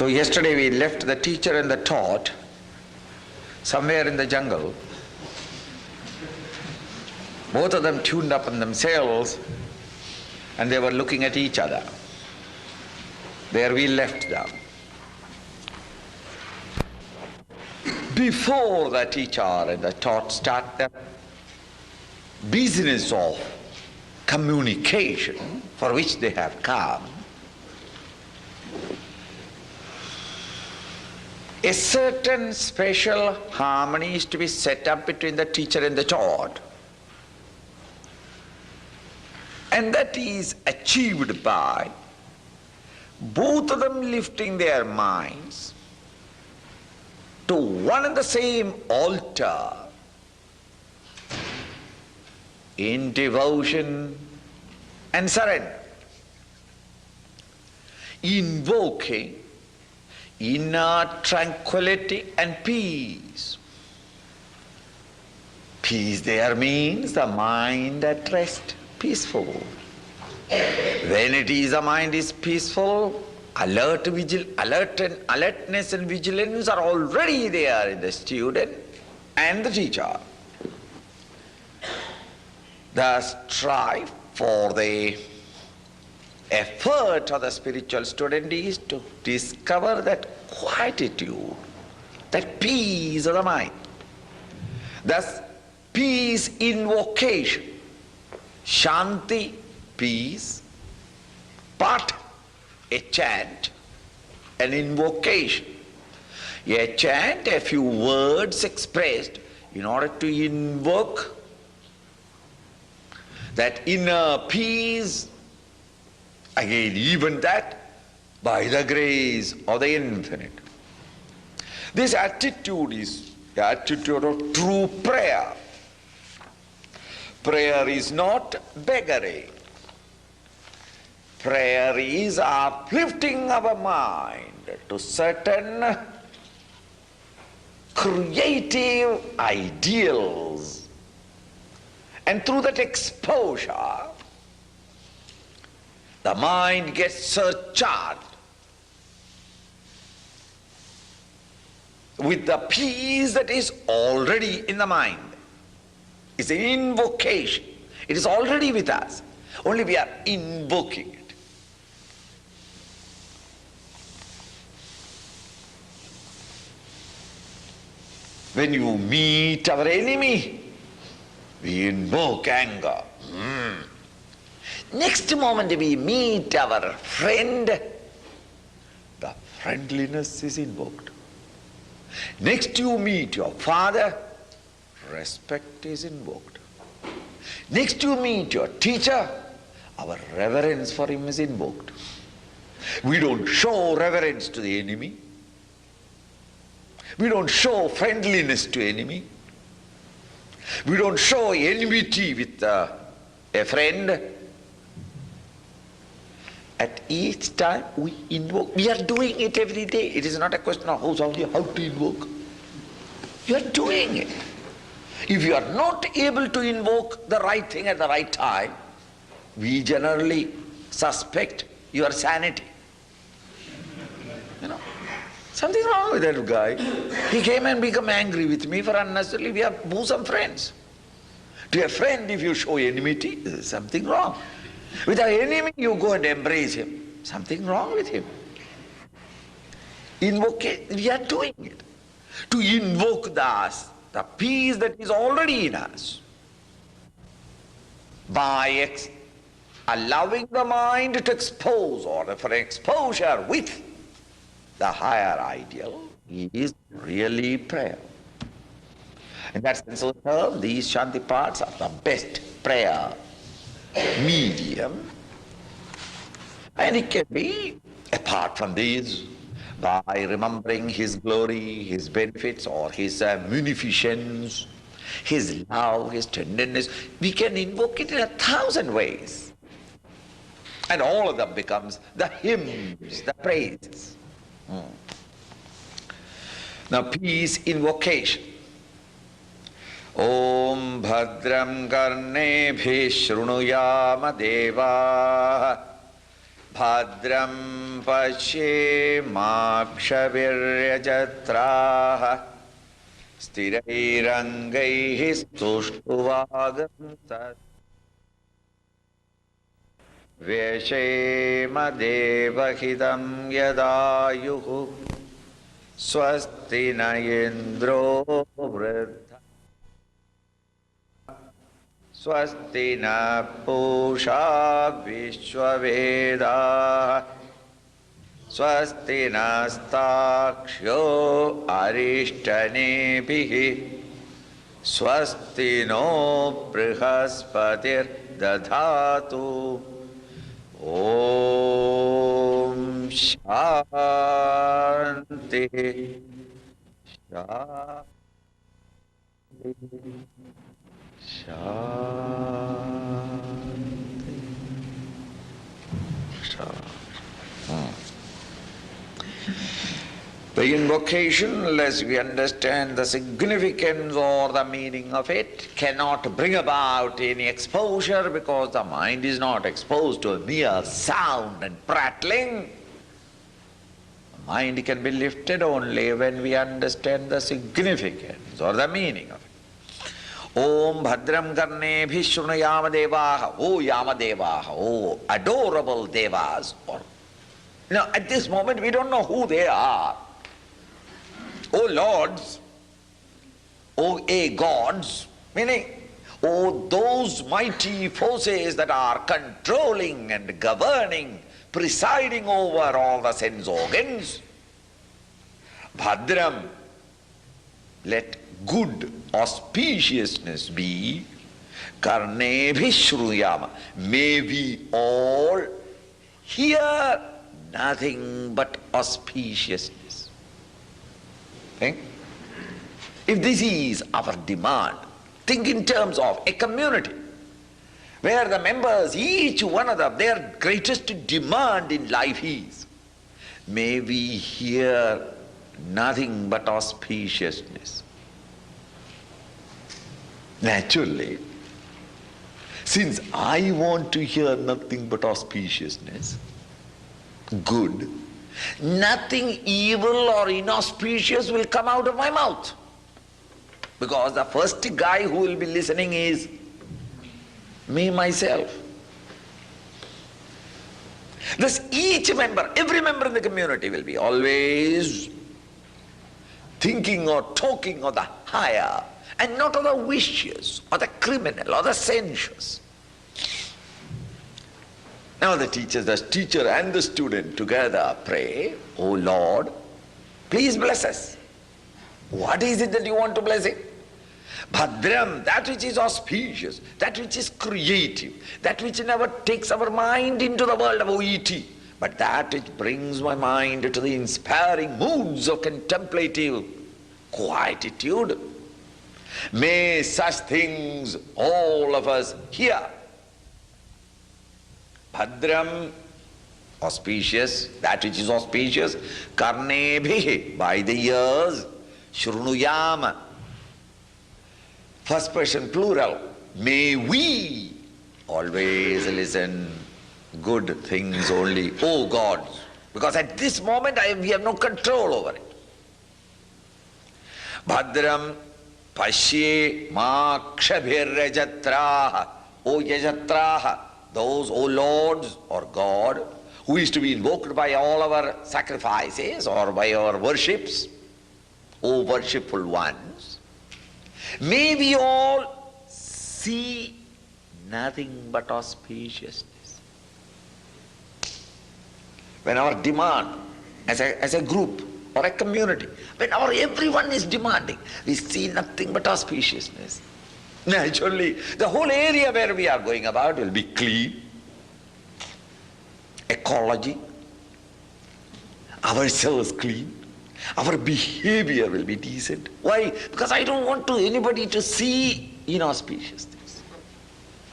So yesterday we left the teacher and the taught somewhere in the jungle. Both of them tuned up on themselves and they were looking at each other. There we left them. Before the teacher and the taught start the business of communication for which they have come, a certain special harmony is to be set up between the teacher and the taught. And that is achieved by both of them lifting their minds to one and the same altar in devotion and surrender, invoking inner tranquility and peace. Peace there means the mind at rest, peaceful. When it is, the mind is peaceful, alertness and vigilance are already there in the student and the teacher. The strive for the effort of the spiritual student is to discover that quietude, that peace of the mind. Thus, peace invocation, Shanti, peace, but a chant, an invocation. A chant, a few words expressed in order to invoke that inner peace. Again, even that by the grace of the infinite. This attitude is the attitude of true prayer. Prayer is not beggary. Prayer is uplifting our mind to certain creative ideals. And through that exposure, the mind gets surcharged with the peace that is already in the mind. It's an invocation. It is already with us. Only we are invoking it. When you meet our enemy, we invoke anger. Next moment we meet our friend, the friendliness is invoked. Next you meet your father, respect is invoked. Next you meet your teacher, our reverence for him is invoked. We don't show reverence to the enemy. We don't show friendliness to enemy. We don't show enmity with a friend. At each time we invoke. We are doing it every day. It is not a question of how to invoke. You are doing it. If you are not able to invoke the right thing at the right time, we generally suspect your sanity. You know, something wrong with that guy. He came and become angry with me for unnecessarily. We are bosom friends. To a friend, if you show enmity, there is something wrong. With an enemy, you go and embrace him. Something wrong with him. Invoke it. We are doing it. To invoke the peace that is already in us. By allowing the mind to expose or for exposure with the higher ideal is really prayer. In that sense of the term, these Shanti parts are the best prayer medium, and it can be apart from these by remembering his glory, his benefits, or his munificence, his love, his tenderness. We can invoke it in 1,000 ways, and all of them becomes the hymns, the praises. Now, peace invocation. Om Bhadram Karnebhi Shrunuyama Deva Bhadram pashyemakshaviryajatraha Stirairangaihi stushtuvagantat Vyashema devahidam yadayuhu Swasti na indro vridha Swasti na pusha vishwavedah Swasti nastakshyo arishthanebhihi Swasti no brihaspatir dadhatu Om Shanti Shanti Shanti Shanti. The invocation, unless we understand the significance or the meaning of it, cannot bring about any exposure because the mind is not exposed to a mere sound and prattling. The mind can be lifted only when we understand the significance or the meaning of it. Om Bhadram Karnebhi Shrunayama Devaha. Oh Yama Devaha. Oh adorable Devas. Or, at this moment we don't know who they are. O Lords, O gods, meaning, O those mighty forces that are controlling and governing, presiding over all the sense organs. Bhadram, let good auspiciousness be. Karnebhi Shruyama, may we all hear nothing but auspiciousness. If this is our demand, think in terms of a community where the members, each one of them, their greatest demand in life is, may we hear nothing but auspiciousness. Naturally, since I want to hear nothing but auspiciousness, good, nothing evil or inauspicious will come out of my mouth. Because the first guy who will be listening is me, myself. Thus each member, every member in the community will be always thinking or talking of the higher and not of the vicious or the criminal or the sensuous. Now the teacher and the student together pray, O Lord, please bless us. What is it that you want to bless it? Bhadram, that which is auspicious, that which is creative, that which never takes our mind into the world of OET, but that which brings my mind to the inspiring moods of contemplative quietude. May such things all of us hear. Bhadram, auspicious, that which is auspicious, karnebhi, by the ears, shrunuyama, first person plural, may we always listen good things only, O God, because at this moment we have no control over it. Bhadram pashye makshabhiryajatraha, O yajatraha, those, O Lords or God, who is to be invoked by all our sacrifices or by our worships, O worshipful ones, may we all see nothing but auspiciousness. When our demand as a group or a community, when everyone is demanding, we see nothing but auspiciousness. Naturally, the whole area where we are going about will be clean, ecology, ourselves clean, our behavior will be decent. Why? Because I don't want anybody to see inauspicious things,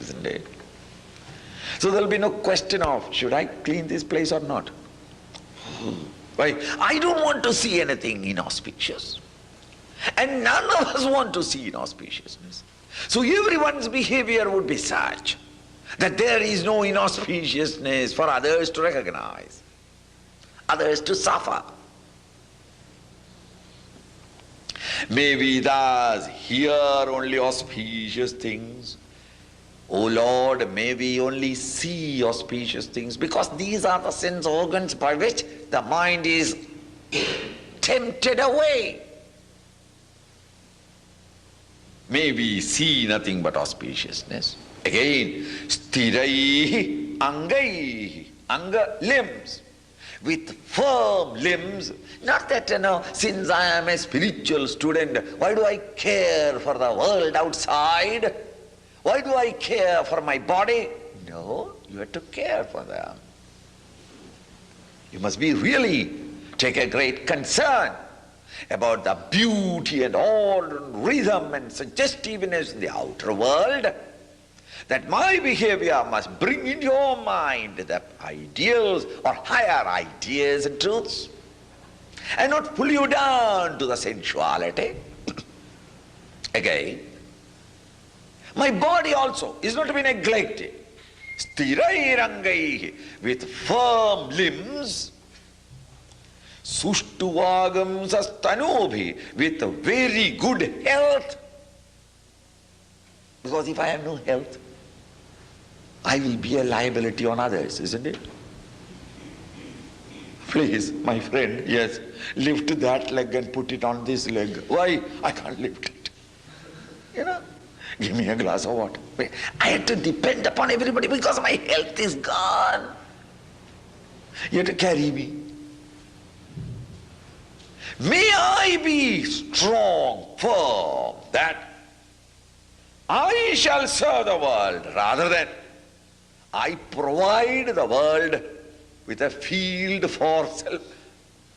isn't it? So there will be no question of, should I clean this place or not? Why? I don't want to see anything inauspicious. And none of us want to see inauspiciousness. So everyone's behavior would be such that there is no inauspiciousness for others to recognize, others to suffer. May we thus hear only auspicious things. O Lord, may we only see auspicious things, because these are the sense organs by which the mind is tempted away. May we see nothing but auspiciousness. Again, sthiraihi angaihi, anga, limbs, with firm limbs. Not that, since I am a spiritual student, why do I care for the world outside? Why do I care for my body? No, you have to care for them. You must be really take a great concern about the beauty and order and rhythm and suggestiveness in the outer world, that my behavior must bring into your mind the ideals or higher ideas and truths, and not pull you down to the sensuality. Again, my body also is not to be neglected. Sthirairangaihi, with firm limbs. Sushtuvagam sastanubhi, with very good health. Because if I have no health, I will be a liability on others, isn't it? Please, my friend, yes, lift that leg and put it on this leg. Why? I can't lift it. Give me a glass of water. I have to depend upon everybody because my health is gone. You have to carry me. May I be strong, firm, that I shall serve the world rather than I provide the world with a field for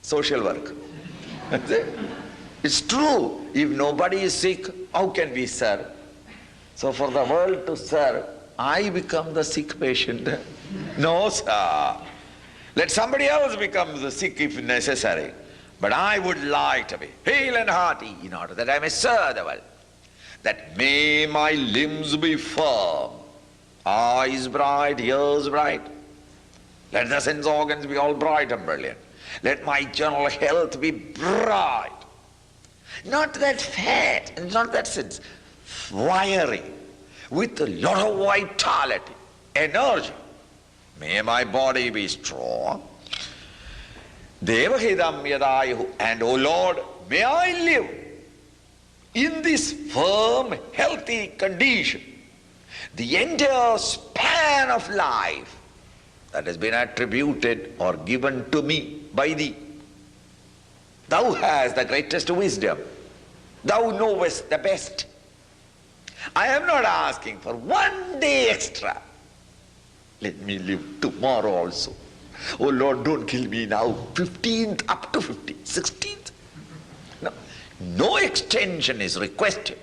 social work. It's true. If nobody is sick, how can we serve? So for the world to serve, I become the sick patient. No, sir. Let somebody else become the sick if necessary. But I would like to be hale and hearty in order that I may serve the world. That may my limbs be firm, eyes bright, ears bright. Let the sense organs be all bright and brilliant. Let my general health be bright. Not that fat, and not that sense. Wiry, with a lot of vitality, energy. May my body be strong. Devahidam yadayu, and O Lord, may I live in this firm, healthy condition, the entire span of life that has been attributed or given to me by thee. Thou hast the greatest wisdom. Thou knowest the best. I am not asking for 1 day extra. Let me live tomorrow also. Oh Lord, don't kill me now. 15th up to 15th, 16th. No extension is requested.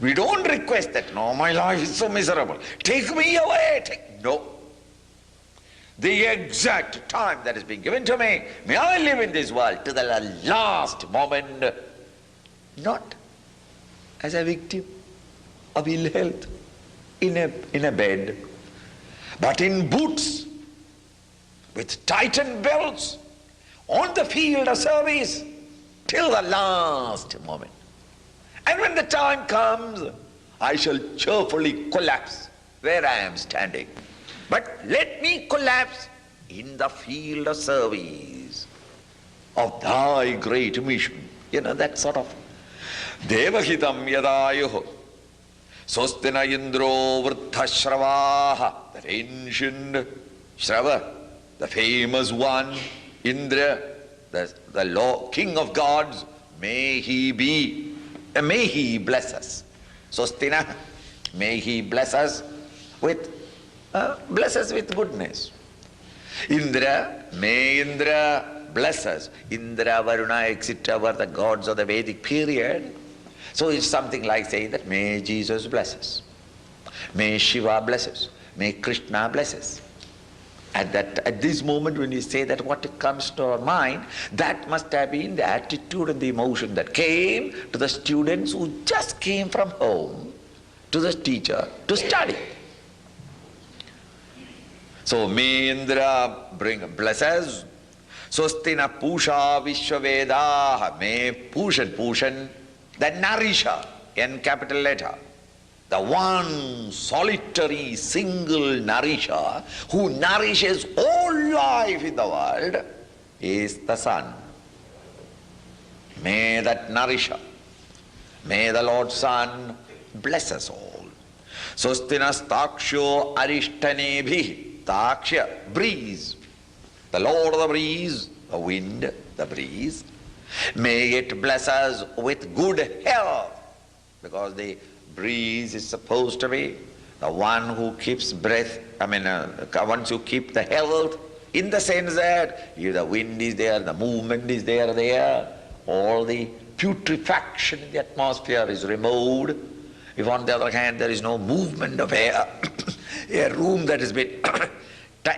We don't request that, no, my life is so miserable. Take me away. No. The exact time that has been given to me, may I live in this world to the last moment, not as a victim of ill health in a bed, but in boots, with tightened belts, on the field of service, till the last moment. And when the time comes, I shall cheerfully collapse where I am standing. But let me collapse in the field of service of thy great mission. That sort of Devahitam yadayuh Sostina Indro Vrthashravaha, that ancient Shrava, the famous one, Indra, the king of gods, may he bless us. Sostina, may he bless us with goodness. Indra, may Indra bless us. Indra, Varuna, etc. were the gods of the Vedic period. So it's something like saying that may Jesus bless us. May Shiva bless us. May Krishna bless us. At this moment when we say that, what comes to our mind, that must have been the attitude and the emotion that came to the students who just came from home to the teacher to study. So may Indra blesses. Swastina Pusha Vishwavedaha. May Pushan, the nourisher, in capital letter. The one solitary single nourisher who nourishes all life in the world is the sun. May that nourisher, may the Lord Sun bless us all. Sostinas taksho arishtanebhi. Taksha, breeze. The Lord of the breeze, the wind, the breeze. May it bless us with good health, because the breeze is supposed to be the one who keeps breath. Once you keep the health, in the sense that the wind is there, the movement is there, all the putrefaction in the atmosphere is removed. If on the other hand there is no movement of air, a room that has been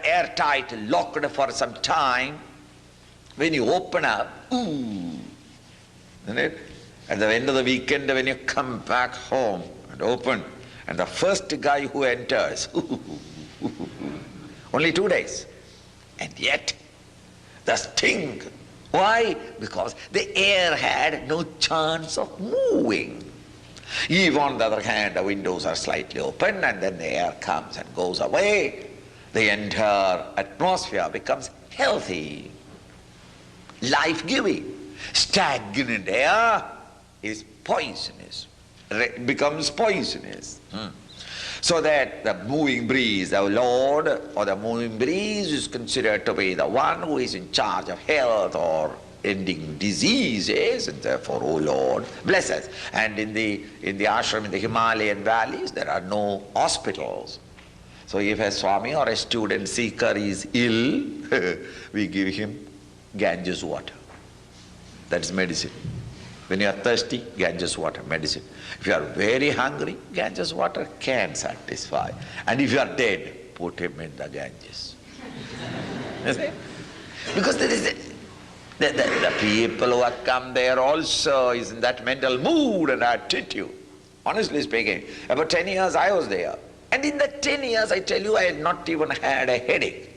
airtight, locked for some time, when you open up, isn't it? At the end of the weekend, when you come back home and open, and the first guy who enters, only 2 days, and yet the stink. Why? Because the air had no chance of moving. If on the other hand the windows are slightly open and then the air comes and goes away, the entire atmosphere becomes healthy, life-giving. Stagnant air is poisonous, becomes poisonous. So that the moving breeze, the Lord or the moving breeze is considered to be the one who is in charge of health or ending diseases, and therefore, O Lord, bless us. And in the ashram, in the Himalayan valleys, there are no hospitals. So if a Swami or a student seeker is ill, we give him Ganges water. That's medicine. When you are thirsty, Ganges water, medicine. If you are very hungry, Ganges water can satisfy. And if you are dead, put him in the Ganges. You see? Because there is the people who have come there also is in that mental mood and attitude. Honestly speaking, about 10 years I was there. And in that 10 years, I tell you, I had not even had a headache.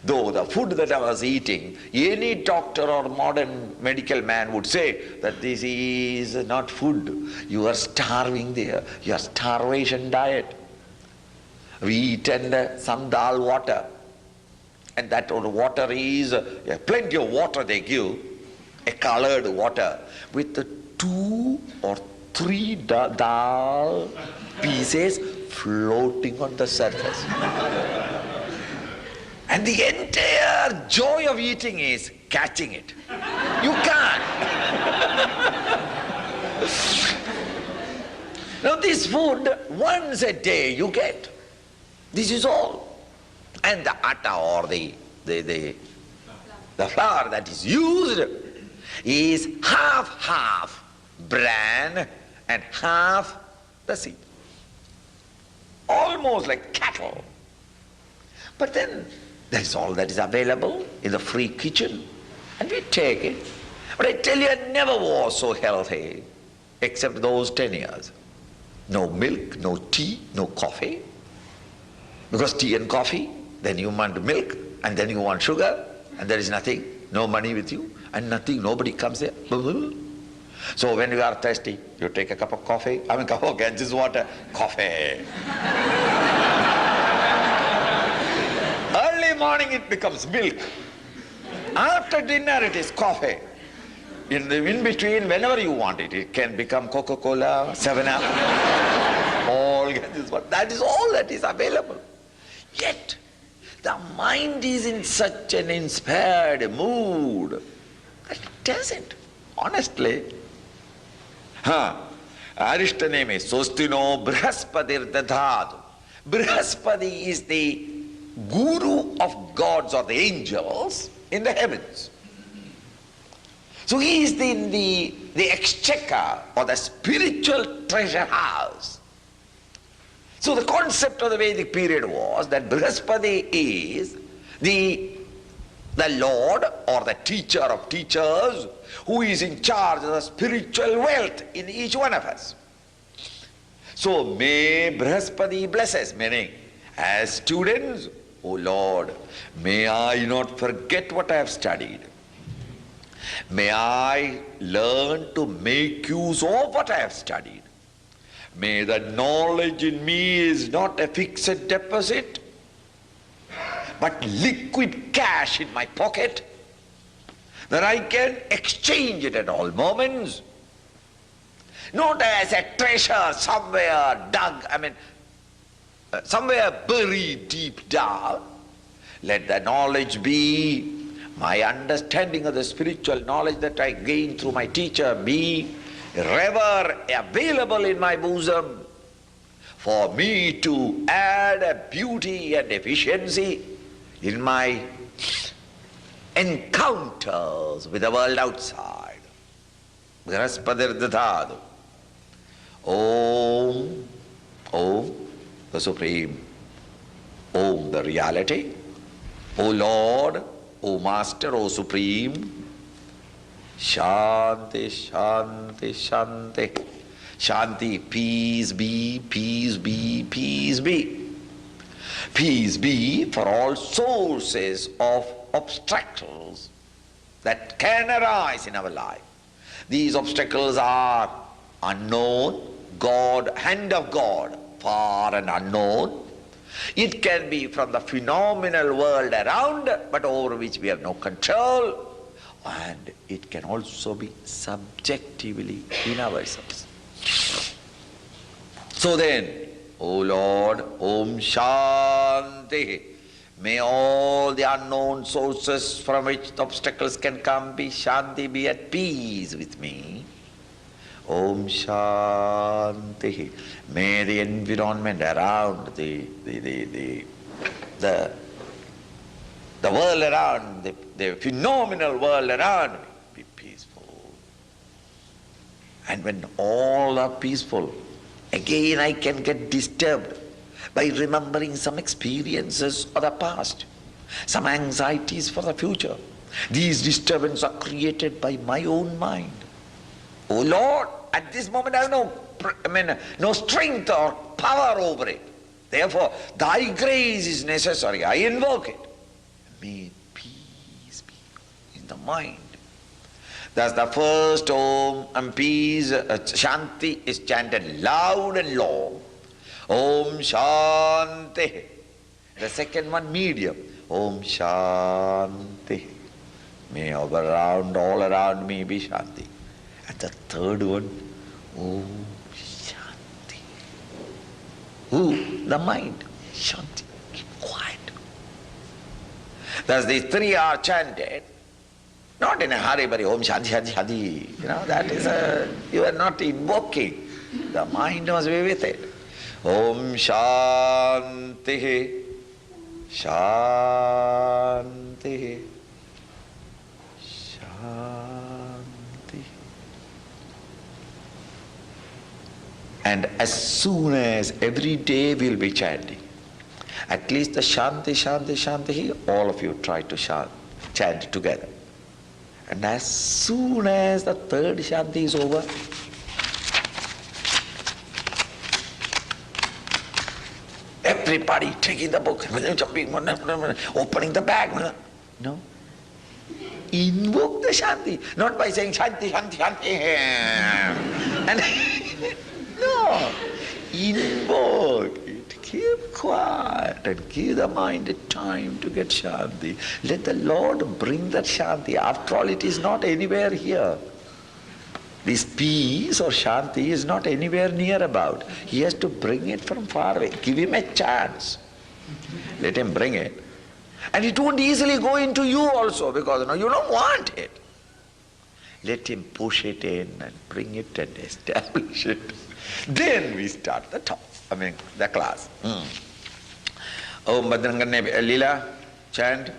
Though the food that I was eating, any doctor or modern medical man would say that this is not food. You are starving there. Your starvation diet. We eat some dal water. And that water is, plenty of water they give, a colored water, with 2 or 3 dal pieces floating on the surface. And the entire joy of eating is catching it. You can't. Now this food, once a day you get. This is all. And the atta or the flour that is used is half bran and half the seed. Almost like cattle. But then that is all that is available in the free kitchen, and we take it. But I tell you, I never was so healthy except those 10 years. No milk, no tea, no coffee. Because tea and coffee, then you want milk, and then you want sugar, and there is nothing, no money with you, and nothing, nobody comes there. So when you are thirsty, you take a cup of coffee, cup of Ganges water, coffee. Early morning it becomes milk. After dinner it is coffee. In between, whenever you want it, it can become Coca-Cola, 7-Up, all Ganges water. That is all that is available. Yet, the mind is in such an inspired mood that it doesn't, honestly. Arishtaneme Sostino Brahaspadir Dadhadu. Brahaspati is the guru of gods or the angels in the heavens. So he is in the exchequer or the spiritual treasure house. So the concept of the Vedic period was that Brahaspati is the Lord or the teacher of teachers who is in charge of the spiritual wealth in each one of us. So may Brahaspati bless us, meaning as students O Lord, may I not forget what I have studied. May I learn to make use of what I have studied. May the knowledge in me is not a fixed deposit, but liquid cash in my pocket, that I can exchange it at all moments. Not as a treasure somewhere dug, somewhere buried deep down. Let the knowledge be, my understanding of the spiritual knowledge that I gain through my teacher be ever available in my bosom for me to add a beauty and efficiency in my encounters with the world outside. Graspadir Dadhadu. Om, Om, the Supreme. Om, the reality. O Lord, O Master, O Supreme. Shanti, Shanti, Shanti. Shanti, peace be, peace be, peace be. Peace be for all sources of obstacles that can arise in our life. These obstacles are unknown, God, hand of God, far and unknown. It can be from the phenomenal world around, but over which we have no control. And it can also be subjectively in ourselves. So then, O Lord, Om Shanti, may all the unknown sources from which the obstacles can come be Shanti, be at peace with me. Om Shanti, may the environment around, the world around, the phenomenal world around me be peaceful. And when all are peaceful, again I can get disturbed by remembering some experiences of the past, some anxieties for the future. These disturbances are created by my own mind. Oh Lord, at this moment I have no strength or power over it. Therefore, thy grace is necessary. I invoke it. May peace be in the mind. Thus the first Om and peace, Shanti, is chanted loud and long. Om Shanti. The second one medium. Om Shanti. May all around me be Shanti. And the third one, Om Shanti. Who? The mind. Shanti. Keep quiet. Thus these three are chanted, not in a hurry, but Om Shanti, Shanti, Shanti. That is you are not invoking. The mind must be with it. Om Shanti, Shanti, Shanti. And as soon as every day we'll be chanting, at least the Shanti, Shanti, Shanti, all of you try to chant together. And as soon as the third Shanti is over, everybody taking the book, jumping, opening the bag. No. Invoke the Shanti, not by saying Shanti, Shanti, Shanti. And no, invoke it. Keep quiet and give the mind a time to get Shanti. Let the Lord bring that Shanti. After all, it is not anywhere here. This peace or Shanti is not anywhere near about. He has to bring it from far away. Give him a chance. Let him bring it. And it won't easily go into you also, because you don't want it. Let him push it in and bring it and establish it. Then we start the talk. The class. Om Bhadranganne Lila, chant.